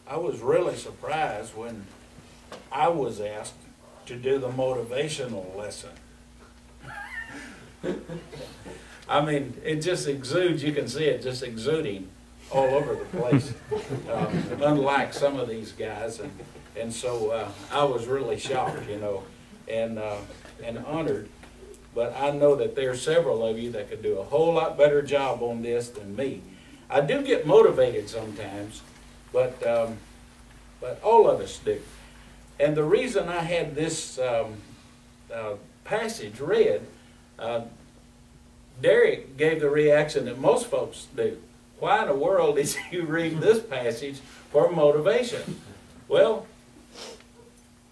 I was really surprised when I was asked to do the motivational lesson. I mean, it just exudes, you can see it just exuding all over the place, unlike some of these guys. And so I was really shocked, you know, and honored. But I know that there are several of you that could do a whole lot better job on this than me. I do get motivated sometimes, but all of us do. And the reason I had this passage read, Derek gave the reaction that most folks do. Why in the world did you read this passage for motivation? Well,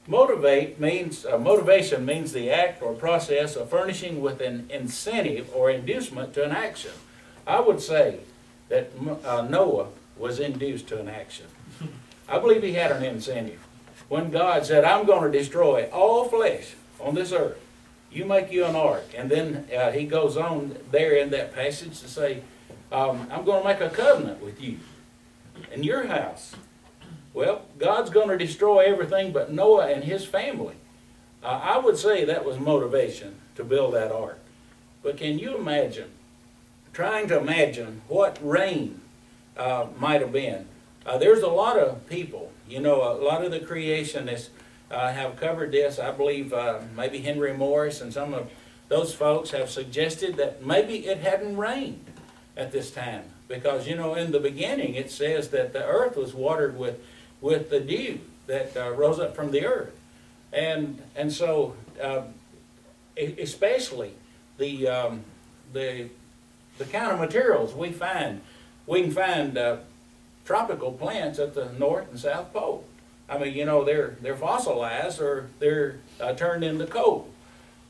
motivation means the act or process of furnishing with an incentive or inducement to an action. I would say that Noah was induced to an action. I believe he had an incentive. When God said, I'm going to destroy all flesh on this earth, you make you an ark. And then he goes on there in that passage to say, I'm going to make a covenant with you and your house. Well, God's going to destroy everything but Noah and his family. I would say that was motivation to build that ark. But can you imagine, trying to imagine what rain might have been? There's a lot of people, you know, a lot of the creationists have covered this. I believe maybe Henry Morris and some of those folks have suggested that maybe it hadn't rained at this time. Because, you know, in the beginning it says that the earth was watered with the dew that rose up from the earth. And so especially the kind of materials we can find tropical plants at the North and South Pole. I mean, you know, they're fossilized or they're turned into coal.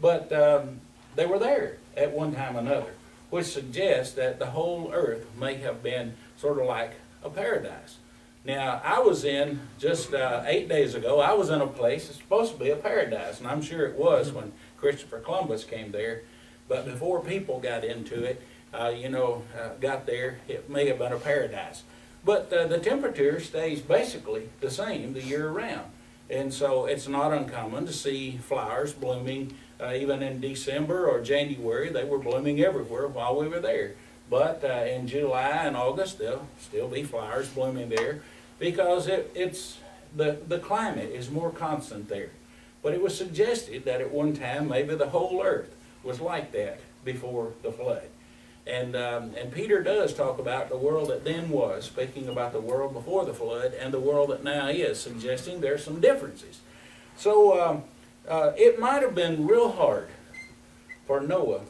But they were there at one time or another, which suggests that the whole earth may have been sort of like a paradise. Now, I was in, just 8 days ago, I was in a place that's supposed to be a paradise, and I'm sure it was when Christopher Columbus came there. But before people got into it, got there, it may have been a paradise. But the temperature stays basically the same the year round. And so it's not uncommon to see flowers blooming even in December or January. They were blooming everywhere while we were there. But in July and August, there'll still be flowers blooming there because the climate is more constant there. But it was suggested that at one time maybe the whole earth was like that before the flood. And Peter does talk about the world that then was, speaking about the world before the flood and the world that now is, suggesting there's some differences. So it might have been real hard for Noah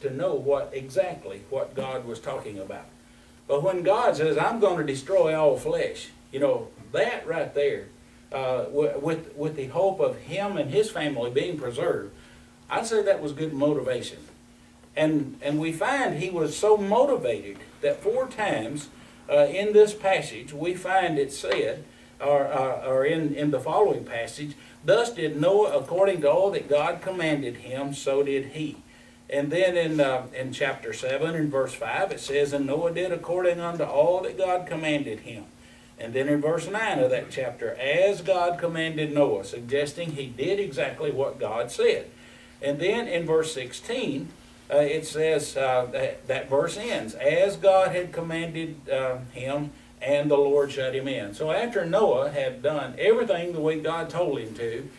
to know exactly what God was talking about. But when God says, I'm going to destroy all flesh, you know, that right there, with the hope of him and his family being preserved, I'd say that was good motivation. And we find he was so motivated that 4 times in this passage we find it said, or in the following passage, thus did Noah according to all that God commanded him, so did he. And then in chapter 7 and verse 5 it says, and Noah did according unto all that God commanded him. And then in verse 9 of that chapter, as God commanded Noah, suggesting he did exactly what God said. And then in verse 16, it says, that verse ends, as God had commanded him, and the Lord shut him in. So after Noah had done everything the way God told him to,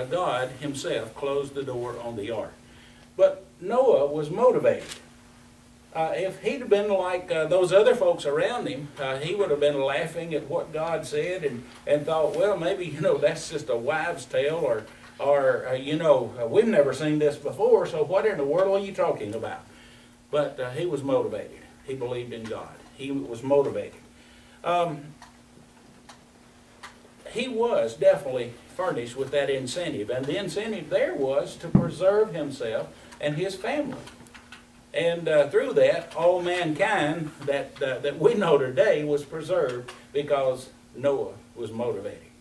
God himself closed the door on the ark. But Noah was motivated. If he'd have been like those other folks around him, he would have been laughing at what God said and thought, well, maybe, you know, that's just a wives' tale, or we've never seen this before, so what in the world are you talking about? But he was motivated. He believed in God. He was motivated. He was definitely furnished with that incentive, and the incentive there was to preserve himself and his family. And through that, all mankind that we know today was preserved because Noah was motivated.